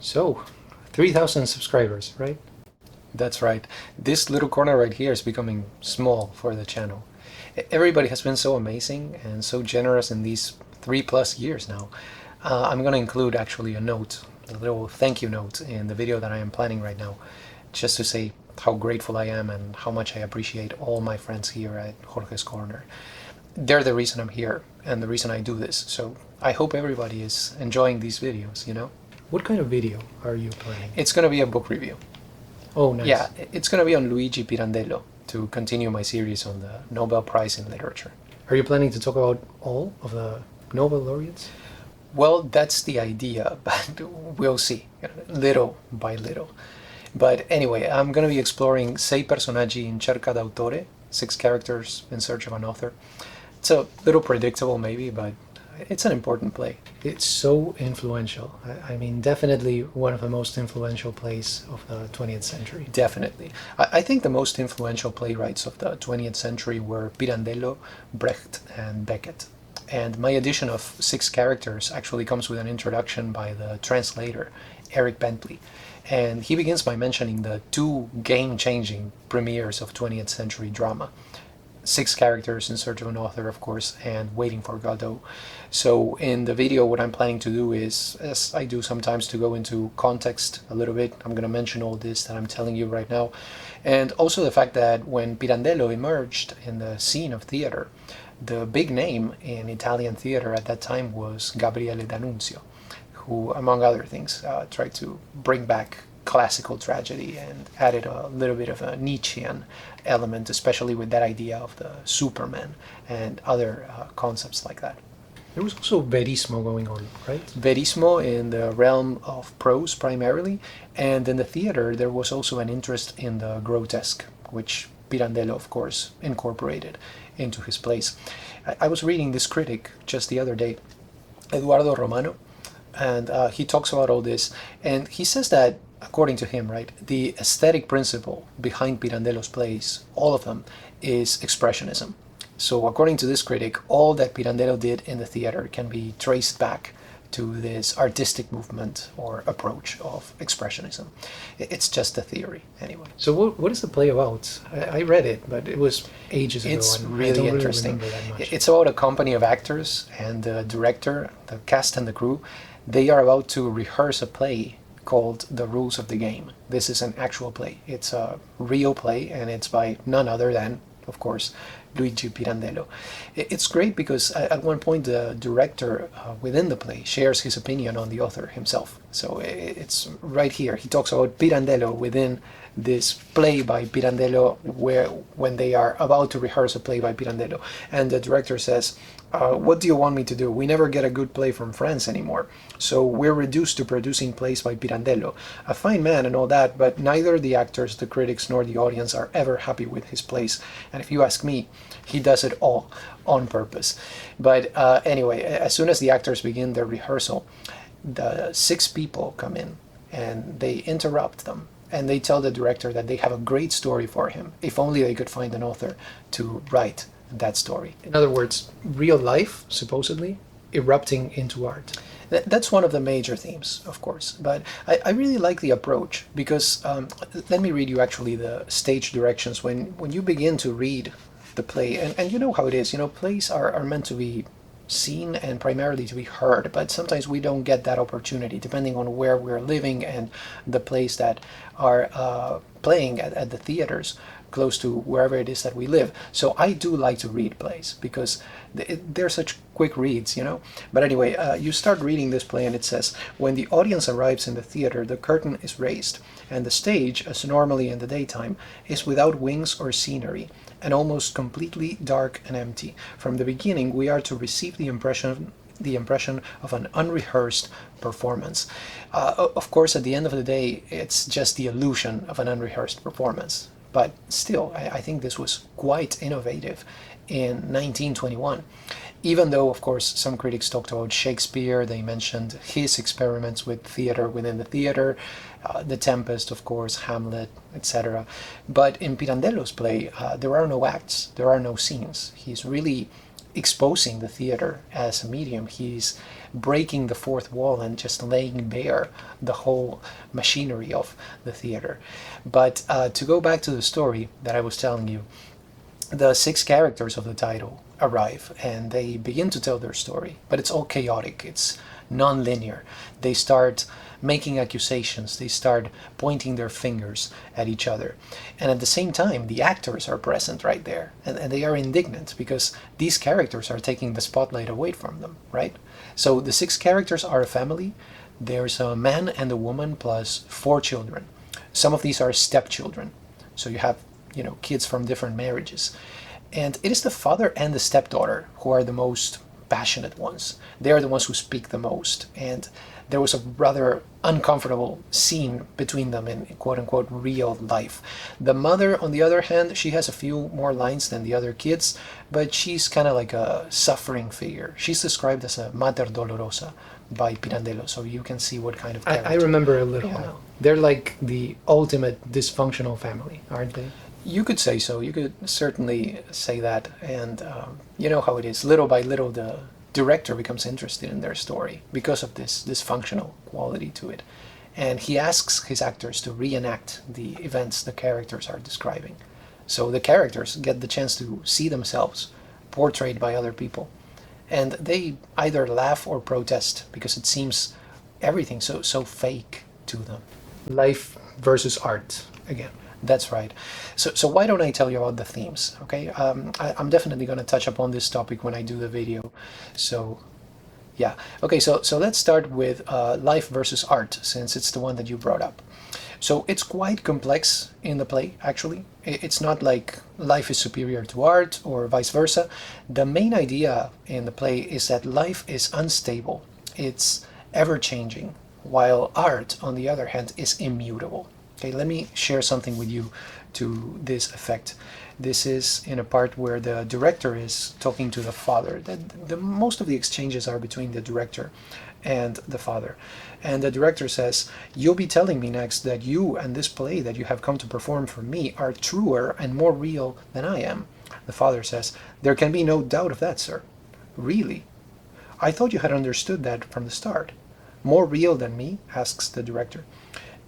So, 3,000 subscribers, right? That's right. This little corner right here is becoming small for the channel. Everybody has been so amazing and so generous in these 3+ years now. I'm going to include actually a note, a little thank you note in the video that I am planning right now, just to say how grateful I am and how much I appreciate all my friends here at Jorge's Corner. They're the reason I'm here and the reason I do this. So I hope everybody is enjoying these videos, you know? What kind of video are you planning? It's going to be a book review. Oh, nice. Yeah, it's going to be on Luigi Pirandello to continue my series on the Nobel Prize in Literature. Are you planning to talk about all of the Nobel laureates? Well, that's the idea, but we'll see, little by little. But anyway, I'm going to be exploring Sei personaggi in cerca d'autore, 6 characters in search of an author. It's a little predictable maybe, but it's an important play. It's so influential. I mean, definitely one of the most influential plays of the 20th century. Definitely. I think the most influential playwrights of the 20th century were Pirandello, Brecht, and Beckett. And my edition of 6 characters actually comes with an introduction by the translator, Eric Bentley. And he begins by mentioning the 2 game-changing premieres of 20th century drama. 6 characters in search of an author, of course, and Waiting for Godot. So in the video, what I'm planning to do is, as I do sometimes, to go into context a little bit. I'm going to mention all this that I'm telling you right now. And also the fact that when Pirandello emerged in the scene of theater, the big name in Italian theater at that time was Gabriele D'Annunzio, who, among other things, tried to bring back classical tragedy and added a little bit of a Nietzschean element, especially with that idea of the Superman and other concepts like that. There was also verismo going on, right? Verismo in the realm of prose primarily, and in the theater there was also an interest in the grotesque, which Pirandello, of course, incorporated into his plays. I was reading this critic just the other day, Eduardo Romano, and he talks about all this, and he says that, according to him, right, the aesthetic principle behind Pirandello's plays, all of them, is expressionism. So according to this critic, all that Pirandello did in the theater can be traced back to this artistic movement or approach of expressionism. It's just a theory, anyway. So what is the play about? I read it, but it was ages ago. It's really interesting. It's about a company of actors and the director, the cast and the crew. They are about to rehearse a play called The Rules of the Game. This is an actual play. It's a real play, and it's by none other than, of course, Luigi Pirandello. It's great because at one point the director within the play shares his opinion on the author himself. So it's right here. He talks about Pirandello within this play by Pirandello, when they are about to rehearse a play by Pirandello. And the director says, what do you want me to do? We never get a good play from France anymore. So we're reduced to producing plays by Pirandello. A fine man and all that, but neither the actors, the critics, nor the audience are ever happy with his plays. And if you ask me, he does it all on purpose. But anyway, as soon as the actors begin their rehearsal, the 6 people come in and they interrupt them. And they tell the director that they have a great story for him, if only they could find an author to write that story. In other words, real life, supposedly, erupting into art. That's one of the major themes, of course, but I really like the approach because, let me read you actually the stage directions when you begin to read the play, and you know how it is, plays are meant to be seen and primarily to be heard, but sometimes we don't get that opportunity depending on where we're living and the plays that are playing at the theaters close to wherever it is that we live. So I do like to read plays because they're such quick reads, But anyway, you start reading this play and it says, when the audience arrives in the theater, the curtain is raised, and the stage, as normally in the daytime, is without wings or scenery, and almost completely dark and empty. From the beginning, we are to receive the impression of an unrehearsed performance. Of course, at the end of the day, it's just the illusion of an unrehearsed performance. But still, I think this was quite innovative in 1921. Even though, of course, some critics talked about Shakespeare, they mentioned his experiments with theater within the theater, The Tempest, of course, Hamlet, etc. But in Pirandello's play, there are no acts, there are no scenes. He's really exposing the theater as a medium. He's breaking the fourth wall and just laying bare the whole machinery of the theater. But to go back to the story that I was telling you, the six characters of the title arrive and they begin to tell their story, but it's all chaotic. It's non-linear. They start making accusations, they start pointing their fingers at each other, and at the same time the actors are present right there, and they are indignant because these characters are taking the spotlight away from them, right? So the six characters are a family. There's a man and a woman plus four children. Some of these are stepchildren, so you have, you know, kids from different marriages, and it is the father and the stepdaughter who are the most passionate ones. They are the ones who speak the most, and there was a rather uncomfortable scene between them in quote-unquote real life. The mother, on the other hand, she has a few more lines than the other kids, but she's kind of like a suffering figure. She's described as a mater dolorosa by Pirandello, so you can see what kind of character. I remember a little now. They're like the ultimate dysfunctional family, aren't they? You could say so. You could certainly say that. And you know how it is. Little by little, the director becomes interested in their story because of this dysfunctional quality to it. And he asks his actors to reenact the events the characters are describing. So the characters get the chance to see themselves portrayed by other people. And they either laugh or protest because it seems everything so fake to them. Life versus art, again. That's right. So why don't I tell you about the themes, okay? I'm definitely going to touch upon this topic when I do the video. So, yeah. Okay, so let's start with life versus art, since it's the one that you brought up. So it's quite complex in the play, actually. It's not like life is superior to art or vice versa. The main idea in the play is that life is unstable. It's ever-changing, while art, on the other hand, is immutable. Okay, let me share something with you to this effect. This is in a part where the director is talking to the father. Most of the exchanges are between the director and the father. And the director says, "You'll be telling me next that you and this play that you have come to perform for me are truer and more real than I am." The father says, "There can be no doubt of that, sir." "Really? I thought you had understood that from the start." "More real than me?" asks the director.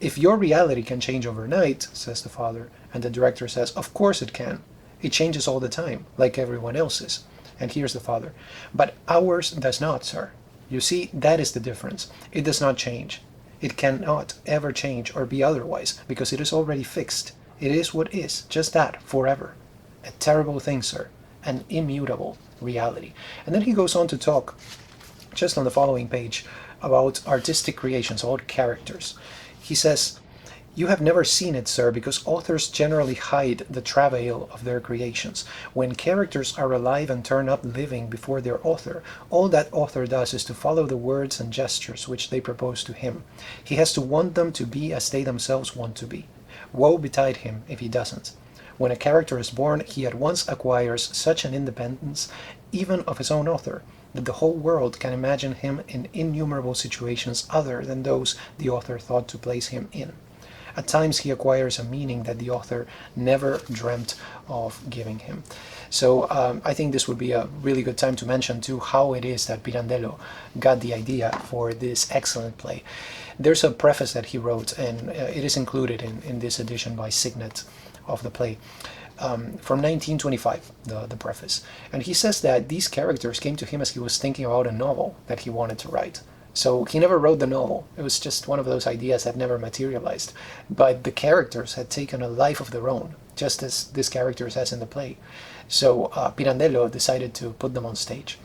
"If your reality can change overnight," says the father, and the director says, "Of course it can. It changes all the time, like everyone else's." And here's the father, "But ours does not, sir. You see, that is the difference. It does not change. It cannot ever change or be otherwise, because it is already fixed. It is what is, just that, forever. A terrible thing, sir. An immutable reality." And then he goes on to talk, just on the following page, about artistic creations, about characters. He says, "You have never seen it, sir, because authors generally hide the travail of their creations. When characters are alive and turn up living before their author, all that author does is to follow the words and gestures which they propose to him. He has to want them to be as they themselves want to be. Woe betide him if he doesn't. When a character is born, he at once acquires such an independence, even of his own author, that the whole world can imagine him in innumerable situations other than those the author thought to place him in. At times he acquires a meaning that the author never dreamt of giving him." So I think this would be a really good time to mention too how it is that Pirandello got the idea for this excellent play. There's a preface that he wrote, and it is included in this edition by Signet of the play. From 1925, the preface. And he says that these characters came to him as he was thinking about a novel that he wanted to write. So he never wrote the novel. It was just one of those ideas that never materialized. But the characters had taken a life of their own, just as this character has in the play. So Pirandello decided to put them on stage.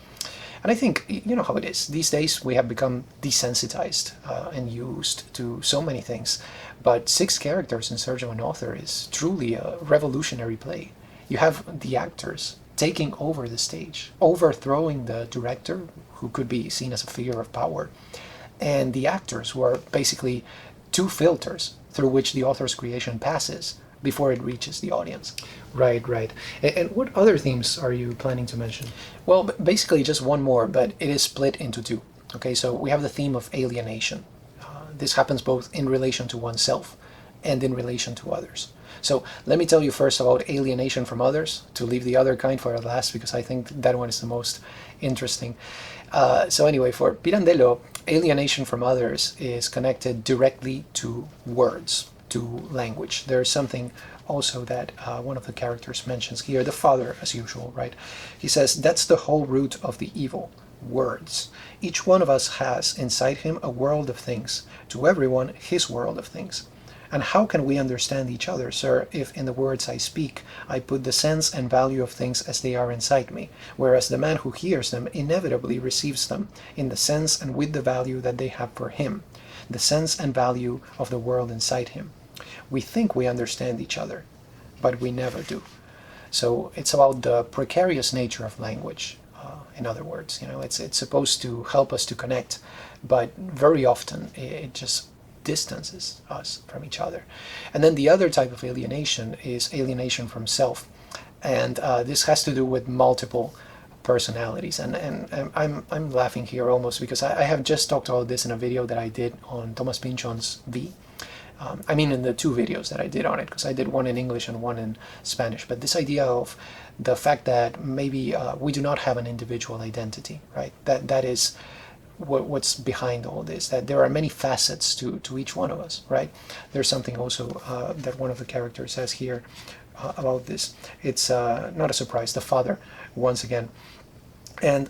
And I think, you know how it is. These days we have become desensitized and used to so many things. But six characters in search of an author is truly a revolutionary play. You have the actors taking over the stage, overthrowing the director, who could be seen as a figure of power, and the actors, who are basically two filters through which the author's creation passes before it reaches the audience. Right, right. And what other themes are you planning to mention? Well, basically just one more, but it is split into two. Okay, so we have the theme of alienation. This happens both in relation to oneself and in relation to others. So let me tell you first about alienation from others, to leave the other kind for last, because I think that one is the most interesting. So anyway, for Pirandello, alienation from others is connected directly to words, to language. There's something also that one of the characters mentions here, the father, as usual, right? He says, that's the whole root of the evil, words. Each one of us has inside him a world of things, to everyone his world of things. And how can we understand each other, sir, if in the words I speak, I put the sense and value of things as they are inside me, whereas the man who hears them inevitably receives them in the sense and with the value that they have for him, the sense and value of the world inside him. We think we understand each other, but we never do. So it's about the precarious nature of language. In other words, it's supposed to help us to connect, but very often it just distances us from each other. And then the other type of alienation is alienation from self, and this has to do with multiple personalities. And I'm laughing here almost because I have just talked about this in a video that I did on Thomas Pynchon's V. I mean, in the two videos that I did on it, because I did one in English and one in Spanish. But this idea of the fact that maybe we do not have an individual identity, right? That is what's behind all this, that there are many facets to each one of us, right? There's something also that one of the characters says here about this. It's not a surprise, the father, once again. And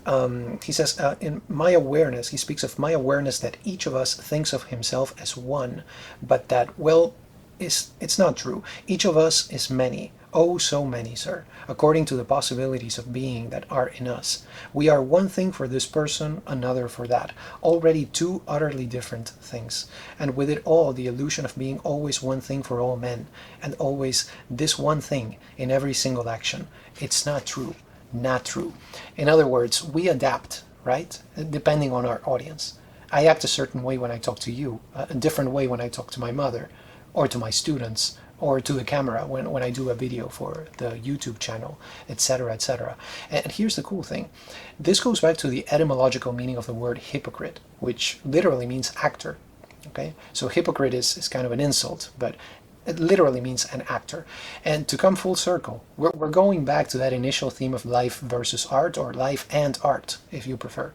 he says, in my awareness, he speaks of my awareness that each of us thinks of himself as one, but that, well, it's not true. Each of us is many, oh so many, sir, according to the possibilities of being that are in us. We are one thing for this person, another for that, already two utterly different things, and with it all the illusion of being always one thing for all men, and always this one thing in every single action. It's not true. Not true. In other words, we adapt, right? Depending on our audience. I act a certain way when I talk to you, a different way when I talk to my mother, or to my students, or to the camera when I do a video for the YouTube channel, etc., etc. And here's the cool thing. This goes back to the etymological meaning of the word hypocrite, which literally means actor. Okay? So hypocrite is kind of an insult, but it literally means an actor. And to come full circle, we're going back to that initial theme of life versus art, or life and art, if you prefer.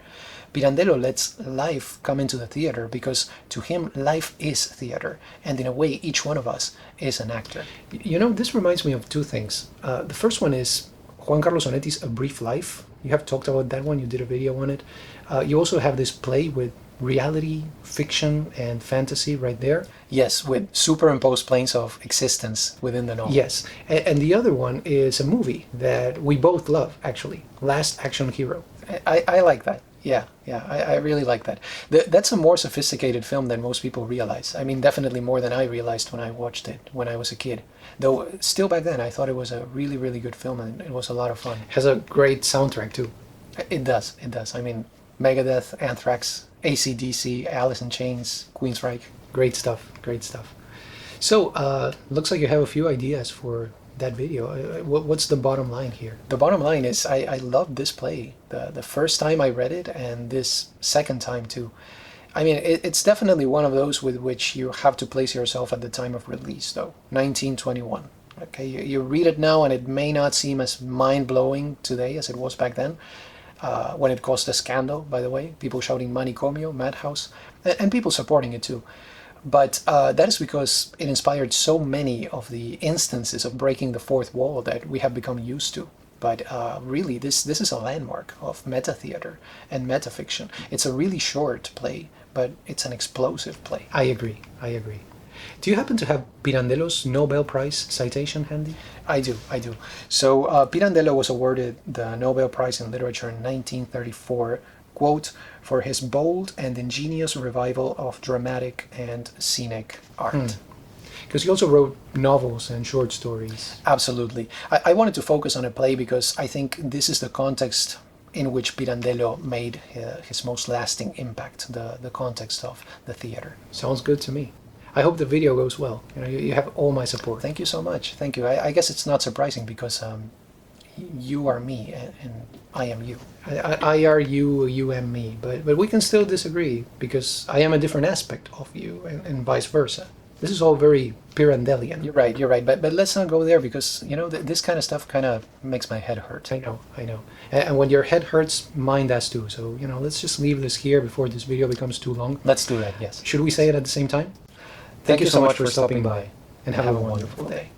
Pirandello lets life come into the theater because to him life is theater, and in a way each one of us is an actor. This reminds me of two things. The first one is Juan Carlos Onetti's A Brief Life. You have talked about that one, you did a video on it. You also have this play with reality, fiction, and fantasy right there. Yes, with superimposed planes of existence within the novel. Yes, and the other one is a movie that we both love, actually, Last Action Hero. I like that. Yeah, I really like that. That's a more sophisticated film than most people realize. I mean, definitely more than I realized when I watched it when I was a kid. Though, still back then, I thought it was a really, really good film, and it was a lot of fun. It has a great soundtrack, too. It does. I mean, Megadeth, Anthrax, AC/DC, Alice in Chains, Queensryche. Great stuff. So, looks like you have a few ideas for that video. What's the bottom line here? The bottom line is I love this play. The first time I read it, and this second time too. I mean, it's definitely one of those with which you have to place yourself at the time of release, though. 1921. Okay, you read it now, and it may not seem as mind-blowing today as it was back then. When it caused a scandal, by the way, people shouting manicomio, madhouse, and people supporting it too. But that is because it inspired so many of the instances of breaking the fourth wall that we have become used to. But really, this is a landmark of meta-theater and metafiction. It's a really short play, but it's an explosive play. I agree. Do you happen to have Pirandello's Nobel Prize citation handy? I do. So Pirandello was awarded the Nobel Prize in Literature in 1934, quote, for his bold and ingenious revival of dramatic and scenic art. Because he also wrote novels and short stories. Absolutely. I wanted to focus on a play because I think this is the context in which Pirandello made his most lasting impact, the context of the theater. Sounds good to me. I hope the video goes well. You have all my support. Thank you so much. Thank you. I guess it's not surprising because you are me and I am you. I are you, you am me. But we can still disagree because I am a different aspect of you and vice versa. This is all very Pirandellian. You're right. But let's not go there because this kind of stuff kind of makes my head hurt. I know, I know. And when your head hurts, mine does too. So, let's just leave this here before this video becomes too long. Let's do that. Yes. Should we say it at the same time? Thank you so much for stopping by, and have a wonderful day.